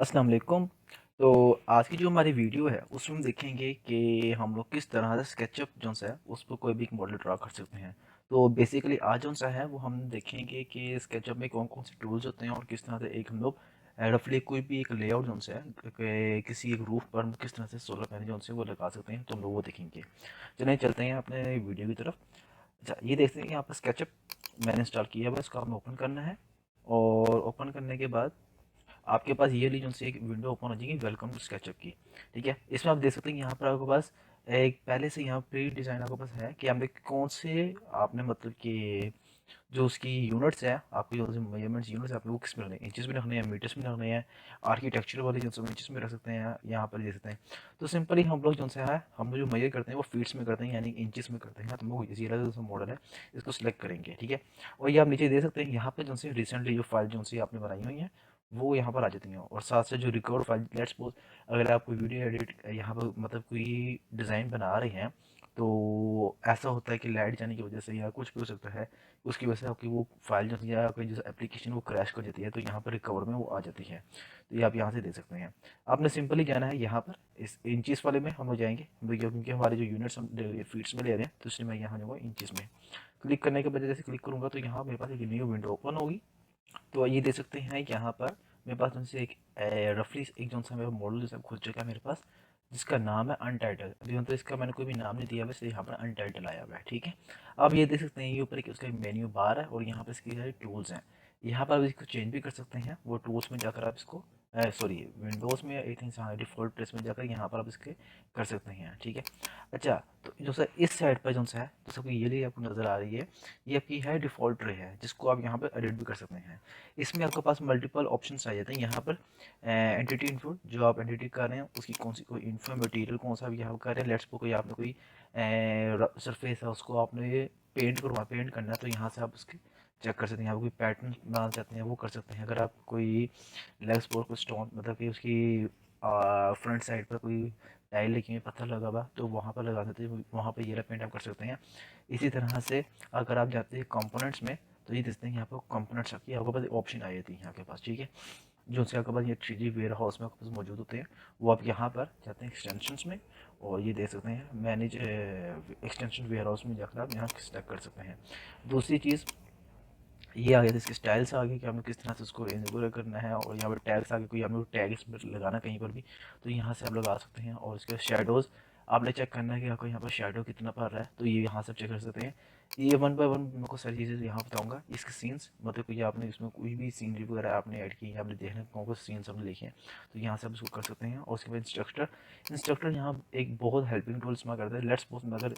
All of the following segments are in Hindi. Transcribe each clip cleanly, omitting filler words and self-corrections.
अस्सलाम वालेकुम। तो आज की जो हमारी वीडियो है उसमें हम देखेंगे कि हम लोग किस तरह से स्केचअप जो सा है उस पर कोई भी एक मॉडल ड्रा कर सकते हैं। तो बेसिकली आज जो सा है वो हम देखेंगे कि स्केचअप में कौन कौन से टूल्स होते हैं और किस तरह से एक हम लोग रफली कोई भी एक लेआउट जो सा है किसी एक रूफ पर हम किस तरह से सोलर पैनल जो से वो लगा सकते हैं, तो हम लोग वो देखेंगे। चलिए चलते हैं अपने वीडियो की तरफ। अच्छा, ये देखते हैं कि यहाँ पर स्केचअप मैंने इंस्टॉल किया हुआ है, इसको हमें ओपन करना है। और ओपन करने के बाद आपके पास ये लीजन से एक विंडो ओपन हो जाएगी, वेलकम टू स्केचअप की। ठीक है, इसमें आप देख सकते हैं यहाँ पर आपके पास एक पहले से यहाँ प्री डिज़ाइन आपके पास है कि हमने कौन से आपने मतलब कि जो उसकी यूनिट्स है, आपकी जो मेजरमेंट्स यूनिट्स आपने वो किस में रखने हैं, इंचेस में रखने हैं, मीटर्स में रखने हैं, आर्किटेक्चर वाले जो सब इंचेस में रख सकते हैं, यहाँ पर देख सकते हैं। तो सिंपली हम लोग जो है हम लोग जो मेजर करते हैं वो फीट्स में करते हैं, यानी इंचेस में करते हैं। तो हम लोग इसी वाला जो मॉडल है इसको सिलेक्ट करेंगे। ठीक है, और ये आप नीचे दे सकते हैं, यहाँ पे जो रिसेंटली जो फाइल जो आपने बनाई हुई है वो यहाँ पर आ जाती हैं। और साथ से जो रिकॉर्ड फाइल, लेट्स सपोज अगर आप कोई वीडियो एडिट यहाँ पर मतलब कोई डिज़ाइन बना रहे हैं, तो ऐसा होता है कि लाइट जाने की वजह से या कुछ भी हो सकता है, उसकी वजह से आपकी वो फाइल जो या कोई जो एप्लीकेशन वो क्रैश कर जाती है, तो यहाँ पर रिकवर में वो आ जाती है। तो ये आप यहाँ से दे सकते हैं। आपने सिंपली जाना है यहाँ पर इस इंचज़ वाले में हम लोग जाएंगे भैया, क्योंकि हमारे जो यूनिट्स हम फीट्स में ले रहे हैं, तो इसलिए मैं यहाँ जाऊँगा इंचज़ में। क्लिक करने के बाद जैसे क्लिक करूँगा तो यहाँ मेरे पास एक न्यू विंडो ओपन होगी। तो ये देख सकते हैं यहाँ पर मेरे पास उनसे एक रफली एक जो सा मेरा मॉडल जैसा खुल चुका है मेरे पास, जिसका नाम है अनटाइटल। अभी तो इसका मैंने कोई भी नाम नहीं दिया, वैसे यहाँ पर अनटाइटल आया हुआ है। ठीक है, अब ये देख सकते हैं ये ऊपर एक उसका मेन्यू बार है और यहाँ पर इसके सारे टूल्स हैं। यहाँ पर आप इसको चेंज भी कर सकते हैं, वो टूल्स में जाकर आप इसको सॉरी विंडोज़ में आई थिंक डिफ़ॉल्ट प्लेस में जाकर यहाँ पर आप इसके कर सकते हैं। ठीक है, अच्छा, तो जो सा इस साइड पर जो सा है तो सबको ये आपको नज़र आ रही है, ये आपकी है डिफ़ॉल्ट ट्रे है, जिसको आप यहाँ पर एडिट भी कर सकते हैं। इसमें आपके पास मल्टीपल ऑप्शंस आ जाते हैं। यहाँ पर एंटिटी इन्फो, जो आप एंटिटी कर रहे हैं उसकी कौन सी कोई इन्फो मटेरियल कौन सा भी यहाँ कर रहे हैं। लेट्स सपोज कोई आपने कोई सरफेस है उसको आपने पेंट करना है, तो यहाँ से आप उसके चेक कर सकते हैं। आप कोई पैटर्न बनाना चाहते हैं वो कर सकते हैं। अगर आप कोई लेग स्पोर्ट को स्टोन मतलब कि उसकी फ्रंट साइड पर कोई टाइल लगी हुई पत्थर लगा हुआ, तो वहाँ पर लगा सकते हैं, वहाँ पर ये पेंट आप कर सकते हैं। इसी तरह से अगर आप जाते हैं कंपोनेंट्स में, तो ये देखते हैं यहाँ पर कंपोनेंट्स आपकी आपके पास ऑप्शन आई जाती है यहाँ के पास। ठीक है, जो उसके आपके पास ये 3D वेयर हाउस में आपके पास मौजूद होते हैं, वो आप यहाँ पर जाते हैं एक्सटेंशंस में, और ये देख सकते हैं मैनेज एक्सटेंशन वेयर हाउस में जाकर आप यहाँ सेलेक्ट कर सकते हैं। दूसरी चीज़ ये आ गया था, इसके स्टाइल्स आ गए कि हमें किस तरह से उसको इनेबल करना है। और यहाँ पर टैग्स आ गए, कोई हमें टैग इसमें लगाना कहीं पर भी, तो यहाँ से आप लगा सकते हैं। और इसके शेडोज़ आपने चेक करना है कि आपको यहाँ पर शेडो कितना पड़ रहा है, तो ये यहाँ से चेक कर सकते हैं। ये वन बाय वन मेरे को सारी चीज़ें यहाँ बताऊँगा। इसके सीन्स मतलब कोई आपने इसमें कोई भी सीनरी वगैरह आपने ऐड की है, आपने देखना है कौन कौन से सीन्स हमने लिखे हैं, तो यहाँ से आप इसको कर सकते हैं। और उसके बाद इंस्ट्रक्टर यहाँ एक बहुत हेल्पिंग टूल इसमें करता है। लेट्स सपोज अगर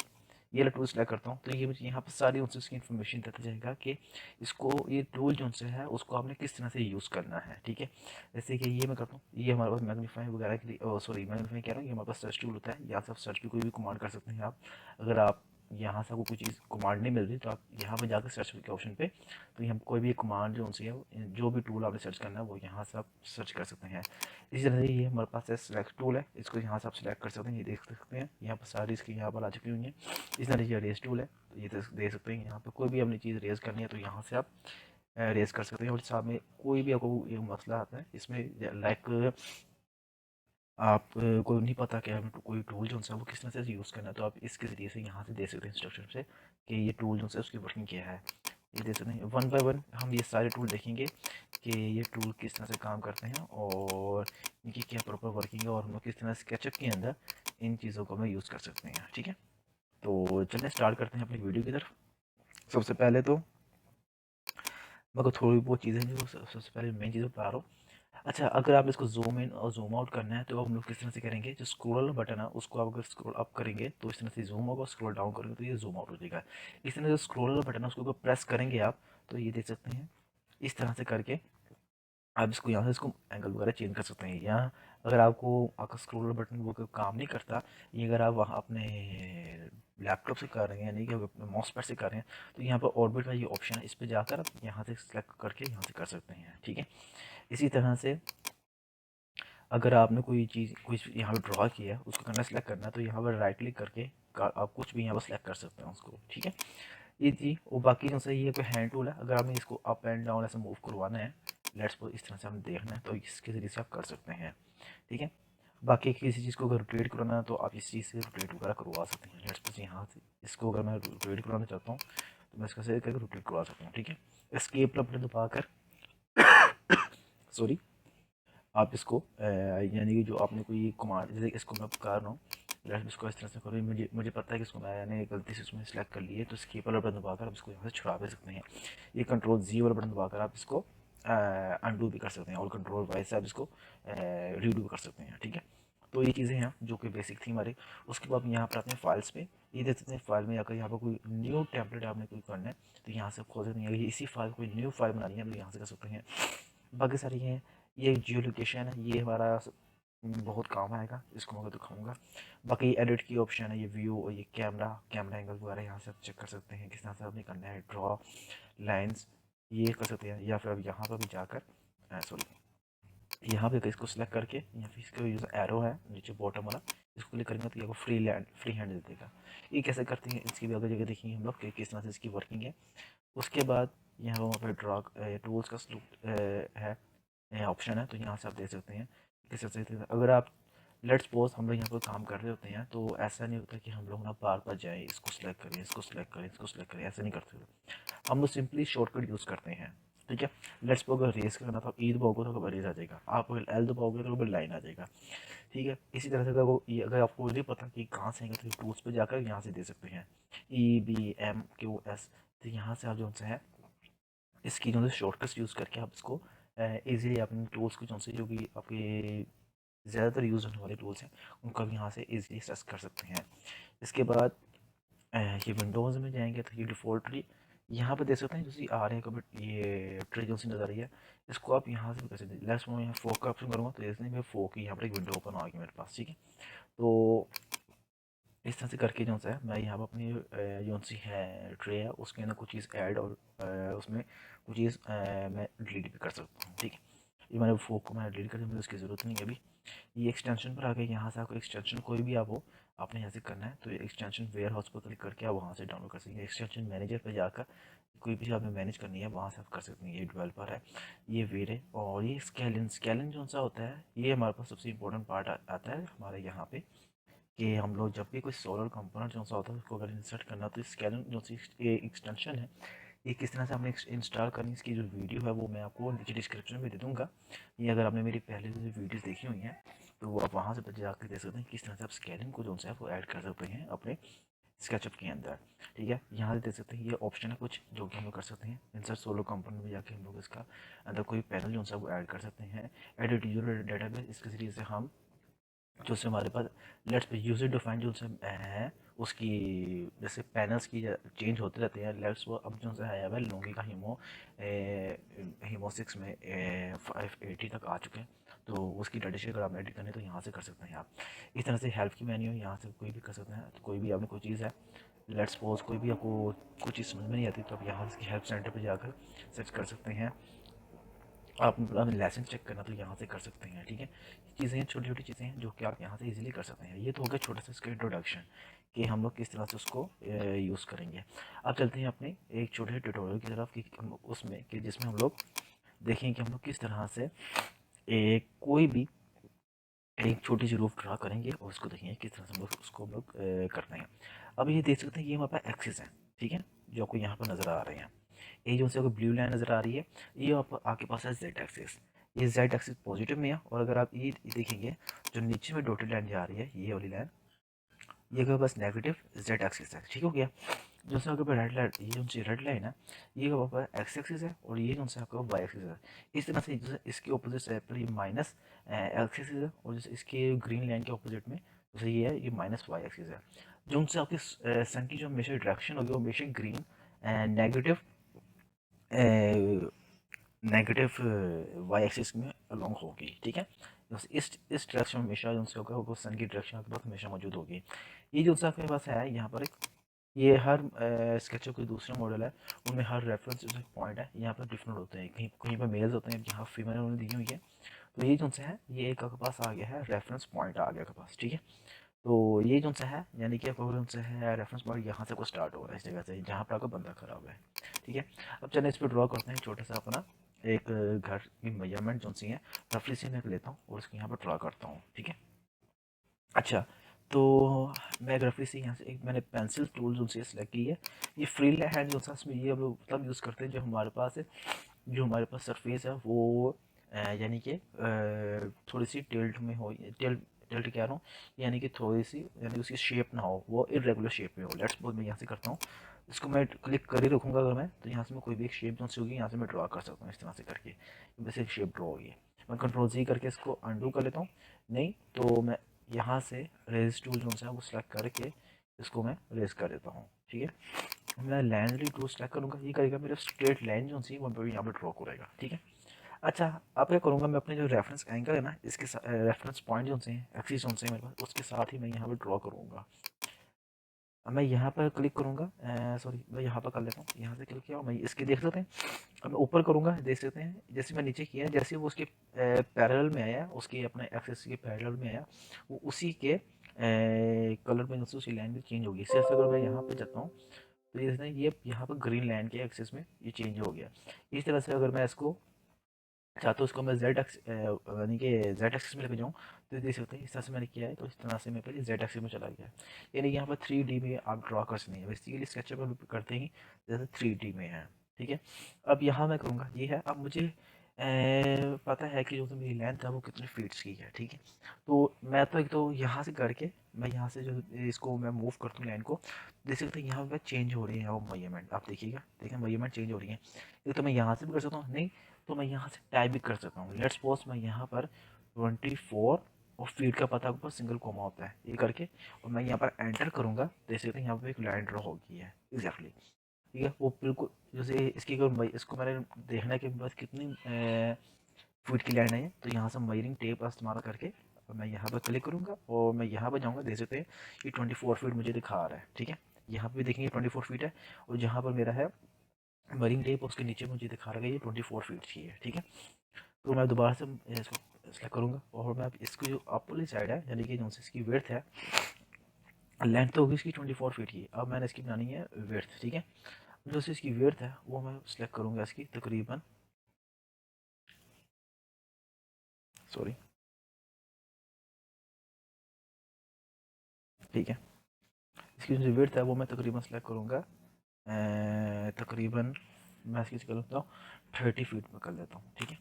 ये वाला टूल सेलेक्ट करता हूँ, तो ये मुझे यहाँ पर सारी उनसे उसकी इन्फॉर्मेशन देता जाएगा कि इसको ये टूल जो से है उसको आपने किस तरह से यूज़ करना है। ठीक है, जैसे कि ये मैं करता हूँ, ये हमारे पास मैग्नीफाई वगैरह के लिए, सॉरी मैग्नीफाई कह रहा हूँ, ये हमारे पास सर्च टूल होता है, यहाँ से आप सर्च भी कोई भी कमांड कर सकते हैं आप। अगर आप यहाँ से आपको कोई चीज़ कमांड नहीं मिल रही, तो आप यहाँ पे जाकर सर्च के ऑप्शन पे, तो यहाँ कोई भी कमांड जो उनसे है, जो भी टूल आपने सर्च करना है वो यहाँ से आप सर्च कर सकते हैं। इसी तरह से ये हमारे पास सेलेक्ट टूल है, इसको यहाँ से आप सेलेक्ट कर सकते हैं। ये देख सकते हैं यहाँ पर सारी इसकी यहाँ पर आ चुकी हुई है। इस तरह से रेस टूल है, तो ये देख सकते हैं यहाँ पर कोई भी अपनी चीज़ रेस करनी है तो यहाँ से आप रेस कर सकते हैं। और साथ में कोई भी आपको ये मसला आता है इसमें, लाइक आप को नहीं पता कि हमें कोई टूल जो है वो किस तरह से यूज़ करना है, तो आप इसके ज़रिए से यहाँ से दे सकते हैं इंस्ट्रक्शन से कि ये टूल जो है उसकी वर्किंग क्या है। ये दे सकते हैं, वन बाय वन हम ये सारे टूल देखेंगे कि ये टूल किस तरह से काम करते हैं और इनकी क्या प्रॉपर वर्किंग है, और हम लोग किस तरह स्केचअप के अंदर इन चीज़ों को हम यूज़ कर सकते हैं। ठीक है, तो चलिए स्टार्ट करते हैं अपनी वीडियो की तरफ। सबसे पहले तो मेरे को थोड़ी बहुत चीज़ें जो सबसे पहले मेन चीज़ें बता रहा हूँ। अच्छा, अगर आप इसको ज़ूम इन और ज़ूम आउट करना है तो हम लोग किस तरह से करेंगे, जो स्क्रॉल बटन है उसको आप अगर स्क्रॉल अप करेंगे तो इस तरह से ज़ूम होगा, स्क्रॉल डाउन करेंगे तो ये ज़ूम आउट हो जाएगा। इस तरह से स्क्रॉल बटन है उसको अगर प्रेस करेंगे आप, तो ये देख सकते हैं इस तरह से करके आप इसको यहाँ से इसको एंगल वगैरह चेंज कर सकते हैं। यहाँ अगर आपको आपका स्क्रॉल बटन वो काम नहीं करता, ये अगर आप वहाँ अपने लैपटॉप से कर रहे हैं, यानी कि अपने माउस पैड से कर रहे हैं, तो यहाँ पर ऑर्बिट का ये ऑप्शन है, इस पर जाकर आप यहाँ से सेलेक्ट करके यहाँ से कर सकते हैं। ठीक है, इसी तरह से अगर आपने कोई चीज़ कोई यहाँ पे ड्रा किया है उसको करना सेलेक्ट करना है, तो यहाँ पर राइट क्लिक करके आप कुछ भी यहाँ पर सेलेक्ट कर सकते हैं उसको। ठीक है, ये थी। और बाकी जो सही है कोई हैंड टूल है, अगर आपने इसको अप एंड डाउन ऐसे मूव करवाना है लेट्स सपोज इस तरह से हमें देखना है तो इसके ज़रिए से आप कर सकते हैं, ठीक है। बाकी किसी चीज़ को अगर रोटेट करना है तो आप इस चीज़ से रोटेट वगैरह करवा सकते हैं। लेट्स सपोज यहाँ से इसको अगर मैं रोटेट करवाना चाहता हूँ तो मैं इसका से करके रोटेट करवा सकता हूँ, ठीक है। एस्केप बटन दबाकर सॉरी आप इसको यानी कि जो आपने कोई कमांड, जैसे इसको मैं कर रहा हूँ, लेट्स इसको इस तरह से करो, मुझे मुझे पता है कि इसको मैंने गलती से इसमें सेलेक्ट कर लिया है, तो स्कीप वाला बटन दबाकर आप इसको यहाँ से छुड़ा भी सकते हैं। ये कंट्रोल जी वाला बटन दबाकर आप इसको अनडू भी कर सकते हैं और कंट्रोल वाई से आप इसको रीडू भी कर सकते हैं, ठीक है। तो ये चीज़ें हैं जो कि बेसिक थी हमारे। उसके बाद यहाँ पर आते हैं फाइल्स पे, ये देख सकते हैं फाइल में जाकर यहाँ पर कोई न्यू टेम्पलेट आपने कोई करना है तो यहाँ से खोल सकते हैं, इसी फाइल कोई न्यू फाइल बनानी है तो यहाँ से कर सकते हैं। बाकी सारी हैं, ये जियो लोकेशन है, ये हमारा बहुत काम आएगा, इसको मैं दिखाऊंगा। बाकी एडिट की ऑप्शन है, ये व्यू और ये कैमरा एंगल वगैरह यहाँ से आप चेक कर सकते हैं किस तरह से आपने करना है, ड्रॉ लाइंस ये कर सकते हैं। या फिर अब यहाँ पर भी जाकर सॉरी यहाँ पे इसको सिलेक्ट करके यहाँ पे इसका जो एरो है नीचे बॉटम वाला, इसको क्लिक करेंगे तो ये फ्री हैंड दे देगा। ये कैसे करते हैं इसकी भी अगर जगह देखेंगे हम लोग कि किस तरह से इसकी वर्किंग है। उसके बाद यहाँ पर ड्रॉ टूल्स का है ऑप्शन है, तो यहाँ से आप देख सकते हैं किस तरह से। अगर आप लेट्स सपोज हम लोग यहाँ पर काम कर रहे होते हैं तो ऐसा नहीं होता कि हम लोग ना बार बार जाएँ इसको सिलेक्ट करें, इसको सिलेक्ट करें, इसको सिलेक्ट करें, ऐसा नहीं करते। हम लोग सिंपली शॉर्टकट यूज़ करते हैं, ठीक है। लेट्स सपोज अगर रेस करना था, ई दबाओगे तो कभी रेस आ जाएगा, आप अगर एल दबाओगे तो कभी लाइन आ जाएगा, ठीक है। इसी तरह से अगर आपको नहीं पता कि कहाँ से आएंगे तो टूल्स पे जाकर यहाँ से दे सकते हैं EBMQS। तो यहाँ से आप जो है इसकी जो है शॉर्टकट्स यूज़ करके आप इसको ईजिली अपने टूल्स को जो भी आपके ज़्यादातर यूज़ होने वाले टूल्स हैं उनको भी यहाँ से ईजिली एक्सेस कर सकते हैं। इसके बाद ये विंडोज़ में जाएंगे तो ये डिफ़ॉल्टली यहाँ पे देख सकते हैं जैसे आ रहे हैं कभी ये ट्री जो सी नज़र आ रही है, इसको आप यहाँ से भी कर सकते हैं। लेट्स मैं यहाँ फोक का ऑप्शन करूँगा तो देखते हैं फोक की यहाँ पर एक विंडो ओपन आ गई मेरे पास, ठीक है। तो इस तरह से करके जो है मैं यहाँ पर अपनी जो सी है ट्रे है उसके अंदर कुछ चीज़ ऐड और उसमें कुछ चीज़ मैं डिलीट भी कर सकता हूँ, ठीक है। ये मैंने फोक को मैं डिलीट कर दिया, मुझे उसकी ज़रूरत नहीं है अभी। ये एक्सटेंशन पर आ गए, यहाँ से आपको एक्सटेंशन कोई भी आप हो आपने यहाँ से करना है तो ये एक्सटेंशन वेयर हाउस पर क्लिक करके आप वहाँ से डाउनलोड कर सकते हैं। एक्सटेंशन मैनेजर पर जाकर कोई भी आपने मैनेज करनी है वहाँ से आप कर सकते हैं। ये डेवलपर है, ये वेर है, और ये स्केलिन जो सा होता है ये हमारे पास सबसे इंपॉर्टेंट पार्ट आता है हमारे यहाँ पे, कि हम लोग जब भी कोई सोलर कंपोनेंट जो सा होता है उसको अगर इंसर्ट करना तो स्केलिन जो सी एक्सटेंशन है ये किस तरह से आपने इंस्टॉल करनी, इसकी जो वीडियो है वो मैं आपको नीचे डिस्क्रिप्शन में दे दूँगा। ये अगर आपने मेरी पहले जो वीडियोस देखी हुई हैं तो वो आप वहाँ से जाकर देख सकते हैं किस तरह से आप स्केलिंग को जो है वो ऐड कर सकते हैं अपने स्केचअप के अंदर, ठीक है। यहाँ से देख सकते हैं ये ऑप्शन है कुछ जो कि हम लोग कर सकते हैं। इंसर्ट सोलो कंपोनेंट में जाके हम लोग इसका अंदर कोई पैनल जो है वो ऐड कर सकते हैं। एडिट यूजर डेटाबेस, इसके जरिए से हम जो से हमारे पास लेट्स यूजर डिफाइंड जो से है उसकी जैसे पैनल्स की चेंज होते रहते हैं। लेट्स वो अब जो है वह लोंगी का हीमो 6 में 580 तक आ चुके हैं, तो उसकी डाटा शीट अगर आप एडिट करें तो यहाँ से कर सकते हैं आप। इस तरह से हेल्प की मेन्यू यहाँ से कोई भी कर सकते हैं। तो कोई भी आपने कोई चीज़ है, लेट्स सपोज कोई भी आपको कुछ चीज़ समझ में नहीं आती तो आप यहाँ से हेल्प सेंटर पर जाकर सर्च कर सकते हैं। आप मतलब लेसन चेक करना तो यहाँ से कर सकते हैं, ठीक है। चीज़ें छोटी छोटी चीज़ें हैं जो कि आप यहाँ से इजीली कर सकते हैं। ये तो हो गया छोटा सा इसका इंट्रोडक्शन कि हम लोग किस तरह से उसको यूज़ करेंगे। अब चलते हैं अपने एक छोटे ट्यूटोरियल की तरफ कि हम उसमें कि जिसमें हम लोग देखें कि हम लोग किस तरह से एक कोई भी एक छोटी सी रूफ ड्रा करेंगे और उसको देखेंगे किस तरह से हम लोग उसको हम लोग करते हैं। अब ये देख सकते हैं ये हमारे पास एक्सिस है, ठीक है, जो आपको यहाँ पर नज़र आ रहे हैं। ये जो से आपको ब्लू लाइन नज़र आ रही है ये आप आपके पास है जेड एक्सिस, ये जेड एक्सिस पॉजिटिव में है। और अगर आप ये देखेंगे जो नीचे में डॉटेड लाइन जा रही है ये वाली लाइन, ये आपके पास नेगेटिव जेड एक्सिस है, ठीक हो गया। जो से आपके पास रेड लाइन, ये जो रेड लाइन है ये आपके पास एक्स एक्सिस है और ये जो से आपका वाई एक्सिस है। इस तरह से जैसे इसके ऑपोजिट साइड पर ये माइनस एक्स एक्सिस है और जैसे इसके ग्रीन लाइन के ऑपोजिट में जैसे ये है ये माइनस वाई एक्सिस है। जो उनसे आपके सन की जो हमेशा डायरेक्शन होगी वो हमेशा green negative negative Y axis में अलोंग होगी, ठीक है। बस इस डायरेक्शन में हमेशा जो होगा वो सन की डायरेक्शन आपके पास हमेशा मौजूद होगी। ये जो आपके पास है यहाँ पर एक ये हर स्केचर कोई दूसरा मॉडल है उनमें हर रेफरेंस जो पॉइंट है यहाँ पर डिफरेंट होते हैं, कहीं कहीं पर मेल्स होते हैं जहाँ फीमेल उन्होंने दी हुई है। तो ये जो है ये एक आपके पास आ गया है रेफरेंस पॉइंट आ गया आपके पास, ठीक है। तो ये जो है यानी कि आपका जो है रेफरेंस पॉइंट यहाँ से को स्टार्ट हो रहा है इस जगह से जहाँ पर आपका बंदा खड़ा हुआ है, ठीक है। अब चलिए इस पर ड्रॉ करते हैं छोटा सा अपना एक घर की मेजरमेंट जो सी है रफली से मैं लेता हूँ और उसको यहाँ पर ड्रा करता हूँ, ठीक है। अच्छा, तो मैं रफली से यहाँ से एक मैंने पेंसिल टूल जो सी सेलेक्ट की है। ये फ्री हैंड जो सा इसमें ये हम लोग तब यूज़ करते हैं जो हमारे पास है, जो हमारे पास सरफेस है वो यानी कि थोड़ी सी टिल्ट में हो, टिल्ट टिल्ट कह रहा हूँ, यानी कि थोड़ी सी, यानी उसकी शेप ना हो, वो इरेगुलर शेप में हो। लेट्स सपोज मैं यहाँ से करता हूँ, इसको मैं क्लिक कर ही रखूँगा अगर मैं, तो यहाँ से मैं कोई भी एक शेप जो सी होगी यहाँ से मैं ड्रा कर सकता हूँ इस तरह से करके, वैसे एक शेप ड्रा होगी। मैं कंट्रोल Z करके इसको अंडू कर लेता हूँ। नहीं तो मैं यहाँ से रेज टूल जो है वो सिलेक्ट करके इसको मैं रेज कर देता हूँ, ठीक है। मैं लाइन वाली टूल सेलेक्ट करूँगा, ये करेगा मेरा स्ट्रेट लाइन जो सी वो यहाँ पे ड्रॉ करेगा, ठीक है। अच्छा, अब क्या करूँगा मैं अपने जो रेफरेंस एंगल है ना, इसके रेफरेंस पॉइंट जो से हैं, एक्सिस जो से हैं मेरे पास, उसके साथ ही मैं यहाँ पे ड्रॉ करूँगा। अब मैं यहाँ पर क्लिक करूँगा, सॉरी मैं यहाँ पर कर लेता हूँ, यहाँ से क्लिक किया मैं इसके देख सकते हैं। अब मैं ऊपर करूँगा, देख सकते हैं जैसे मैं नीचे किया जैसे वो उसके पैरेलल में आया, उसके अपने एक्सिस के पैरेलल में आया, वो उसी के कलर में उसकी लाइन भी चेंज होगी। सिर्फ अगर मैं यहाँ पे जाता हूँ तो ये यहाँ पर ग्रीन लाइन के एक्सिस में ये चेंज हो गया। इस तरह से अगर मैं इसको चाहता हूँ इसको मैं जेड एक्स यानी कि जेड एक्सिस में लेके जाऊँ, तो देख सकते हैं इस तरह से मैंने किया है, तो इस तरह से मैं पहले जेड एक्सिस में चला गया। यानी यहाँ पर 3D में आप ड्रॉ कर सकते हैं, बेसिकली स्केचअप में करते ही जैसे 3D में है, ठीक है। अब यहाँ मैं करूँगा ये है, अब मुझे पता है कि जो तो मेरी लेंथ है वो कितने फीट्स की है, ठीक है। तो मैं तो एक तो यहाँ से करके मैं यहाँ से जो इसको मैं मूव करता हूँ लाइन को, देख सकते हैं यहाँ पे चेंज हो रही है वो मेजरमेंट, आप देखिएगा, देखिए मेजरमेंट चेंज हो रही है। एक तो मैं यहाँ से भी कर सकता हूँ, नहीं तो मैं यहाँ से टाइप भी कर सकता हूँ। लेट्स सपोज मैं यहाँ पर 24 और फीट का पता ऊपर सिंगल कोमा होता है ये करके, और मैं यहाँ पर एंटर करूँगा, देख सकते हैं यहाँ पर एक लाइन ड्रॉ हो गई है एग्जैक्टली, ठीक है। वो बिल्कुल जैसे इसकी अगर इसको मैंने देखना है कि बस कितनी फीट की लाइन है, तो यहाँ से मयरिंग टेप का इस्तेमाल करके मैं यहाँ पर क्लिक करूँगा और मैं यहाँ पर जाऊँगा, देख सकते हैं ये 24 फीट मुझे दिखा रहा है, ठीक है। यहाँ पे देखेंगे 24 फीट है, और जहाँ पर मेरा है मरीन टेप उसके नीचे मुझे दिखा रहा है ये 24 फीट की है, ठीक है। तो मैं दोबारा से इसको सेलेक्ट करूँगा और मैं इसको जो अपोली साइड है यानी कि जो इसकी विड्थ है, लेंथ तो होगी इसकी 24 फीट की, अब मैंने इसकी बनानी है विड्थ, ठीक है। जो सी इसकी विड्थ है वो मैं सेलेक्ट करूँगा इसकी तकरीबन, सॉरी, ठीक है। इसकी जो विड्थ है वो मैं तकरीबन सेलेक्ट करूँगा, तकरीबन मैं इसकी कर लेता हूँ 30 फीट में कर लेता हूँ, ठीक है।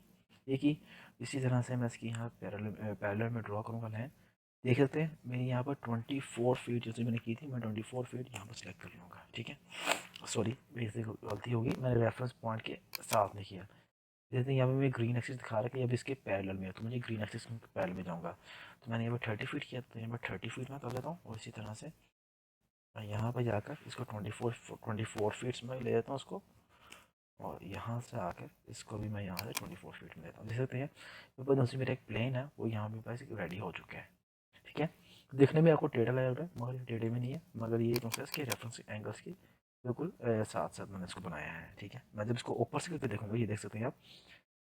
एक ही इसी तरह से मैं इसकी यहाँ पैरेलल में ड्रॉ करूँगा लाइन, देख सकते हैं मेरी यहाँ पर 24 फीट जैसे मैंने की थी, मैं 24 फीट यहाँ पर सेलेक्ट कर लूँगा, ठीक है। सॉरी मेरी से गलती होगी, मैंने रेफरेंस पॉइंट के साथ नहीं किया। जैसे यहाँ पे मैं ग्रीन एक्सिस दिखा रहा है कि अब इसके पैरेलल में है, तो मुझे ग्रीन एक्सिस में पैरेलल में जाऊँगा, तो मैंने यहाँ पर 30 फीट किया, तो यहाँ पर 30 फीट में कर लेता हूँ। और इसी तरह से मैं यहाँ पर जाकर इसको 24 फीट्स में ले जाता हूँ उसको, और यहाँ से आकर इसको भी मैं यहाँ से 24 फीट में लेता हूँ। देख सकते हैं ऊपर दूसरी मेरा एक प्लेन है वो यहाँ पे पास रेडी हो चुका है, ठीक है। देखने में आपको टेढ़ा लग रहा है मगर ये टेढ़े में नहीं है, मगर ये जो है इसके रेफरेंस एंगल्स की बिल्कुल साथ साथ मैंने इसको बनाया है, ठीक है। मैं जब इसको ऊपर से करके देखूंगा, ये देख सकते हैं आप,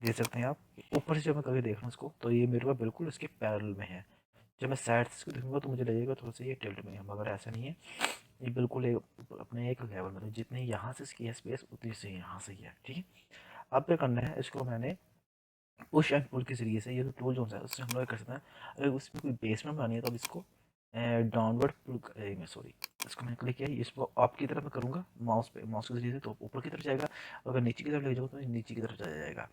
देख सकते हैं आप ऊपर से जब मैं करके देख रहा हूँ इसको, तो ये मेरे पास बिल्कुल इसके पैरेलल में है। जब मैं साइड से इसको देखूंगा तो मुझे लगेगा थोड़ा सा ये टिल्ट में है, मगर ऐसा नहीं है, ये बिल्कुल एक अपने एक लेवल में, तो जितनी यहाँ से इसकी है स्पेस उतनी से यहाँ से ही है, ठीक है। अब क्या करना है, इसको मैंने पुश एंड पुल के ज़रिए से, ये जो टूल जो है उससे हम लोग कर सकते हैं। अगर उसमें कोई बेसमेंट बनानी है तो अब इसको डाउनवर्ड पुल मैं सॉरी, इसको मैंने क्लिक किया, इसको अप की तरफ मैं करूँगा माउस पे, माउस के ज़रिए से तो ऊपर की तरफ जाएगा, अगर नीचे की तरफ ले जाऊँ तो नीचे की तरफ चला जाएगा।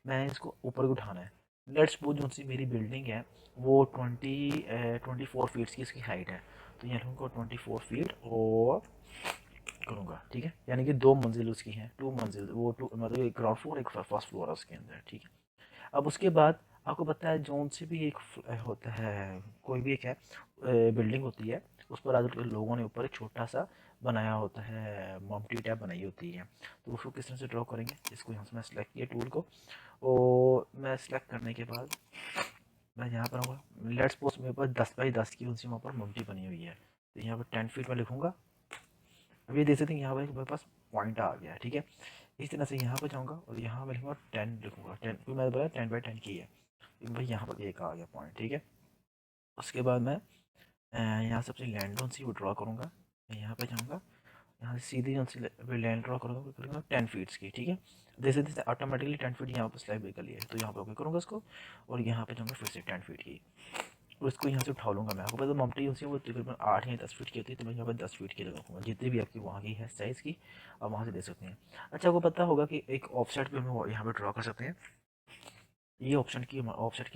मैंने इसको ऊपर को उठाना है। लेट्स सपोज जो सी मेरी बिल्डिंग है वो 24 फीट्स की इसकी हाइट है, तो यहाँ लूँगा 24 फीट और करूँगा, ठीक है। यानी कि 2 मंजिल उसकी हैं, 2 मंजिल, वो टू मतलब एक ग्राउंड फ्लोर एक फर्स्ट फ्लोर है उसके अंदर, ठीक है। अब उसके बाद आपको पता है जोन से भी एक होता है, कोई भी एक है बिल्डिंग होती है, उस पर आज लोगों ने ऊपर एक छोटा सा बनाया होता है, मम्टी टैप बनाई होती है, तो उसको किस तरह से ड्रॉ करेंगे। इसको यहाँ से मैं सेलेक्ट किया टूल को, और मैं सेलेक्ट करने के बाद मैं यहाँ पर आऊँगा, लेट्स सपोज मेरे पास 10 बाई 10 की उनसे वहाँ पर मम्टी बनी हुई है, तो यहाँ पर 10 फीट में लिखूँगा। अब ये देख सकते हैं यहाँ पर मेरे पास पॉइंट आ गया है, ठीक है। इस तरह से यहाँ पर जाऊँगा और यहाँ मैं लिखूँगा 10 लिखूँगा, 10 क्योंकि मैंने बोला 10 बाई 10 की है, भाई यहाँ पर एक आ गया पॉइंट, ठीक है। उसके बाद मैं यहाँ से अपनी लैंड लोन सी वो ड्रॉ करूँगा, मैं यहाँ पे जाऊँगा यहाँ से सीधी जो सी लाइन ड्रॉ करूँगा, करूँगा 10 फीट्स की, ठीक है। जैसे जैसे ऑटोमेटिकली 10 फीट यहाँ पर स्लाइड कर लिया है, तो यहाँ पर ओके करूँगा इसको, और यहाँ पे जाऊँगा फिर से 10 फीट की, और इसको यहाँ से उठा लूँगा मैं। आपको पता है ममटी होती है वो तकरीबन 8 या 10 फीट की होती है, तो मैं यहाँ पर 10 फीट की लगाऊंगा, जितनी भी आपकी वहाँ की है साइज़ की आप वहाँ से दे सकते हैं। अच्छा, आपको पता होगा कि एक ऑफसेट पे हम यहाँ पर ड्रॉ कर सकते हैं। ये ऑफसेट की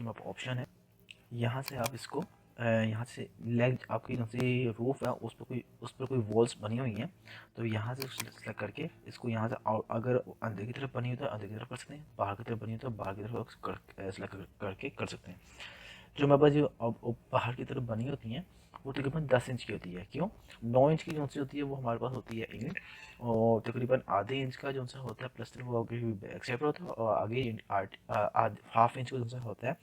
ऑप्शन है। यहाँ से आप इसको यहाँ से लेग आपकी जो सी रूफ है उस पर कोई वॉल्स बनी हुई हैं, तो यहाँ से सेलेक्ट करके इसको यहाँ से अगर अंदर की तरफ बनी हुई तो अंदर की तरफ कर सकते हैं, बाहर की तरफ बनी हुई तो बाहर की तरफ सेलेक्ट करके कर सकते हैं। जो हमारे पास जो बाहर की तरफ बनी होती हैं वो तकरीबन 10 इंच की होती है। क्यों? 9 इंच की जो सी होती है वो हमारे पास होती है ईंट, और तकरीबन आधे इंच का जो सा होता है प्लस्तर वो आगे बैक साइड पर होता है, और आगे हाफ इंच का जो सा होता है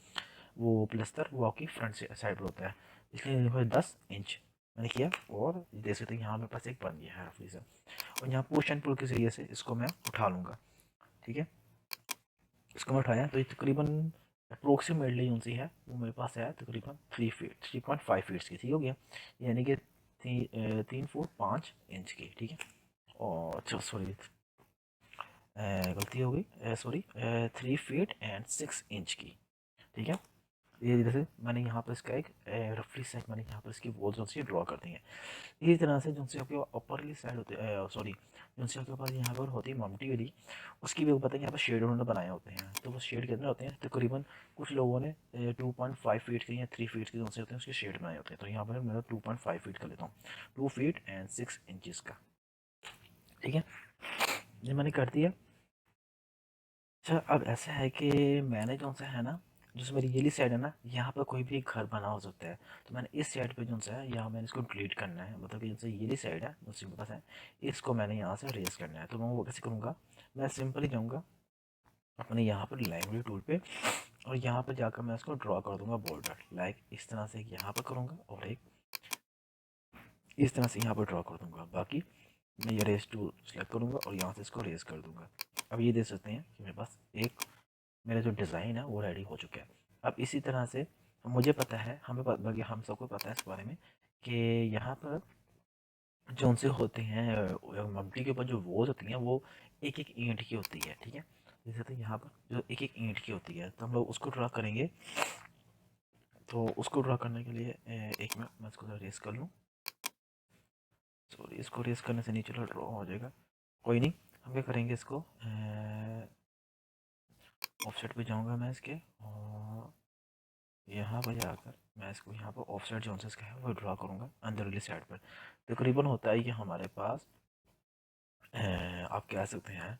वो प्लस्तर वो आपकी फ्रंट से साइड पर होता है। इसलिए मेरे पास 10 इंच मैंने किया, और देख सकते हैं यहाँ मेरे पास एक बन गया है रफली से, और यहाँ पुश एंड पुल के ज़रिए से इसको मैं उठा लूँगा, ठीक है। इसको मैं उठाया तो ये तकरीबन अप्रोक्सीमेटली जो सी है वो मेरे पास है तकरीबन 3.5 फीट्स की, ठीक हो गया, यानी कि 3 फुट 5 इंच की, ठीक है। और अच्छा सॉरी, गलती हो गई, सॉरी 3 फीट 6 इंच की, ठीक है। ये जैसे मैंने यहाँ पर इसका एक रफली साइड मैंने यहाँ पर इसकी वॉल जो सी ड्रॉ कर दी है। इसी तरह से जो सी आपके ऊपरली साइड होती है, सॉरी जो सी आपके पास यहाँ पर होती है ममटी वाली, उसकी भी पता है यहाँ पर शेड उन्होंने बनाए होते हैं, तो वो शेड कितने होते हैं तकरीबन कुछ लोगों ने 2.5 फीट के या 3 फीट के जो से होते हैं उसके शेड बनाए होते हैं, तो यहाँ पर मैं 2.5 फीट का लेता हूँ, 2 फीट 6 इंचज़ का, ठीक है। ये मैंने कर दिया। अच्छा, अब ऐसा है कि मैंने जो सा है ना, जैसे मेरी येली साइड है ना, यहाँ पर कोई भी एक घर बना हो सकता है, तो मैंने इस साइड पे जो सा है यहाँ मैंने इसको डिलीट करना है, मतलब कि जैसे येली साइड है जो मेरे पास है, इसको मैंने यहाँ से रेस करना है। तो मैं वो कैसे करूँगा, मैं सिंपली जाऊँगा अपने यहाँ पर लाइब्रेरी टूल पे, और यहाँ पर जाकर मैं इसको ड्रॉ कर दूँगा बॉर्डर, लाइक इस तरह से यहाँ पर करूँगा, और एक इस तरह से यहाँ पर ड्रॉ कर दूँगा। बाकी मैं ये रेस टूल सेलेक्ट करूँगा और यहाँ से इसको रेस कर दूँगा। अब ये देख सकते हैं कि मेरे पास एक मेरा जो डिज़ाइन है वो रेडी हो चुका है। अब इसी तरह से मुझे पता है, बल्कि हम सबको पता है इस बारे में, कि यहाँ पर जो उनसे होते हैं मम्टी के ऊपर जो वॉल्स होती हैं वो एक एक ईंट की होती है, ठीक है। जैसे तो यहाँ पर जो एक एक ईंट की होती है, तो हम लोग उसको ड्रा करेंगे। तो उसको ड्रा करने के लिए एक मिनट मैं इसको रेस कर लूँ, सॉरी इसको रेस करने से नीचे ड्रॉ हो जाएगा, कोई नहीं। हम क्या करेंगे, इसको ऑफसेट पे जाऊँगा मैं इसके, और यहाँ पर जाकर मैं इसको यहाँ पर ऑफसेट जो इसका है वो ड्रा करूँगा अंदर वाली साइड पर। तकरीबन होता है कि हमारे पास आप कह सकते हैं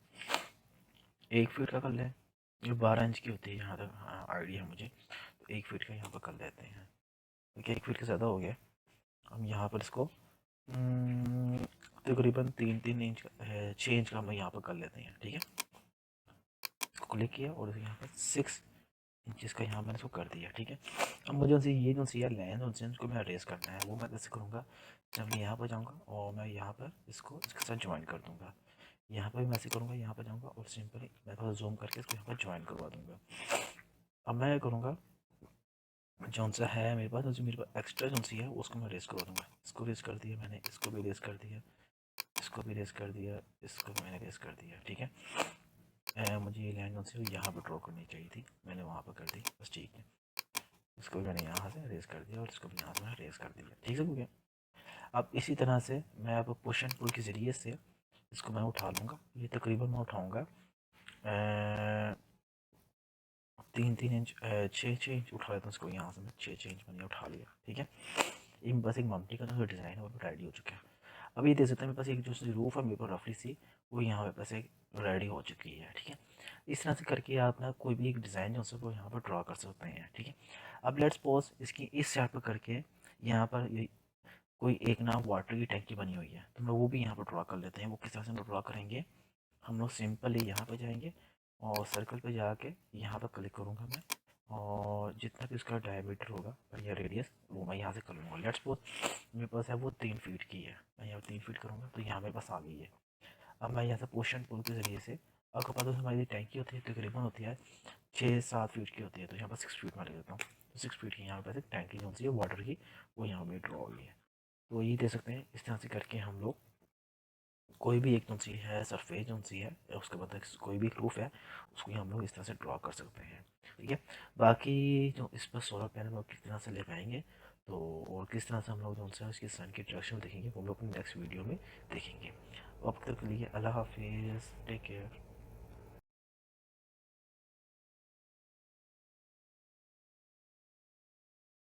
1 फीट का कर लें, ये 12 इंच की होती है यहाँ तक आइडिया है मुझे, तो 1 फीट का यहाँ पर कर लेते हैं, क्योंकि 1 फीट का ज़्यादा हो गया। हम यहाँ पर इसको तकरीबन 3-3 इंच का 6 इंच का हम यहाँ पर कर लेते हैं, ठीक है। इसको क्लिक किया और यहाँ पर 6 इंचज़ का यहाँ मैंने इसको कर दिया, ठीक है। अब मुझे उनसे ये जो सी लाइन उनसे उसको मैं रेस करना है, वो मैं कैसे करूँगा, जब मैं यहाँ पर जाऊँगा और मैं यहाँ पर इसको इसके साथ ज्वाइन कर दूँगा। यहाँ पर भी मैं ऐसे करूँगा, यहाँ पर जाऊँगा और सिंपली मैं थोड़ा जूम करके इसको यहाँ पर ज्वाइन करवा दूँगा। अब मैं करूँगा जौन सा है मेरे पास, जो मेरे पास एक्स्ट्रा जौन सी है उसको मैं रेस करवा दूँगा। इसको रेस कर दिया मैंने, इसको भी रेस कर दिया, इसको भी रेस कर दिया, इसको भी मैंने रेस कर दिया, ठीक है। मुझे ये लाइन जौन सी यहाँ पर ड्रॉ करनी चाहिए थी, मैंने वहाँ पर कर दी, बस ठीक है। इसको भी मैंने यहाँ से रेस कर दिया और इसको भी यहाँ से मैंने रेस कर दिया, ठीक है हो गया। अब इसी तरह से मैं अब पुश एंड पुल के ज़रिए से इसको मैं उठा लूँगा। ये तकरीबन मैं उठाऊँगा 3-3 इंच 6-6 इंच उठा लेता हूँ इसको, यहाँ से मैं 6-6 इंच मैंने उठा लिया, ठीक है। ये बस एक मम्टी का जो डिज़ाइन है वो रेडी हो चुका है। अब ये देख सकते हैं मेरे पास एक जो रूफ है मेरे पास रफली सी, वो यहाँ मेरे पास एक रेडी हो चुकी है, ठीक है। इस तरह से करके आप ना कोई भी एक डिज़ाइन जो है वो यहाँ पर ड्रॉ कर सकते हैं, ठीक है। अब लेट्स सपोज इसकी इस साइड पर करके यहाँ पर ये कोई एक ना वाटर की टैंकी बनी हुई है, तो हम लोग वो भी यहाँ पर ड्रॉ कर लेते हैं। वो किस तरह से हम लोग ड्रॉ करेंगे, हम लोग सिंपली यहाँ पर जाएंगे और सर्कल पे जाके यहाँ पर क्लिक करूँगा मैं, और जितना भी उसका डायमीटर होगा या रेडियस वो मैं यहाँ से कर लूँगा। लेट्स सपोज मेरे पास है वो 3 फीट की है, मैं यहाँ 3 फीट करूँगा तो यहाँ मेरे पास आ गई है। अब मैं यहाँ से पुश एंड पुल के ज़रिए से, आपको पता है हमारी टैंकी होती है तकरीबन होती है 6-7 फीट की होती है, तो यहाँ पर 6 फीट में ले लेता हूँ, तो 6 फीट की यहाँ पर एक टैंकी जो सी है वाटर की वो यहाँ पर ड्रॉ हुई है। तो ये दे सकते हैं, इस तरह से करके हम लोग कोई भी एक जो सी है सरफेस जो सी है, उसके बाद कोई भी रूफ है, उसको हम लोग इस तरह से ड्रॉ कर सकते हैं। ठीक है, बाकी जो इस पर सोलर पैनल लोग किस तरह से ले पाएंगे, तो और किस तरह से हम लोग जो है उसकी सन की डायरेक्शन देखेंगे, वो हम लोग अपनी नेक्स्ट वीडियो में देखेंगे। अब तक के लिए अल्लाह हाफिज़, टेक केयर।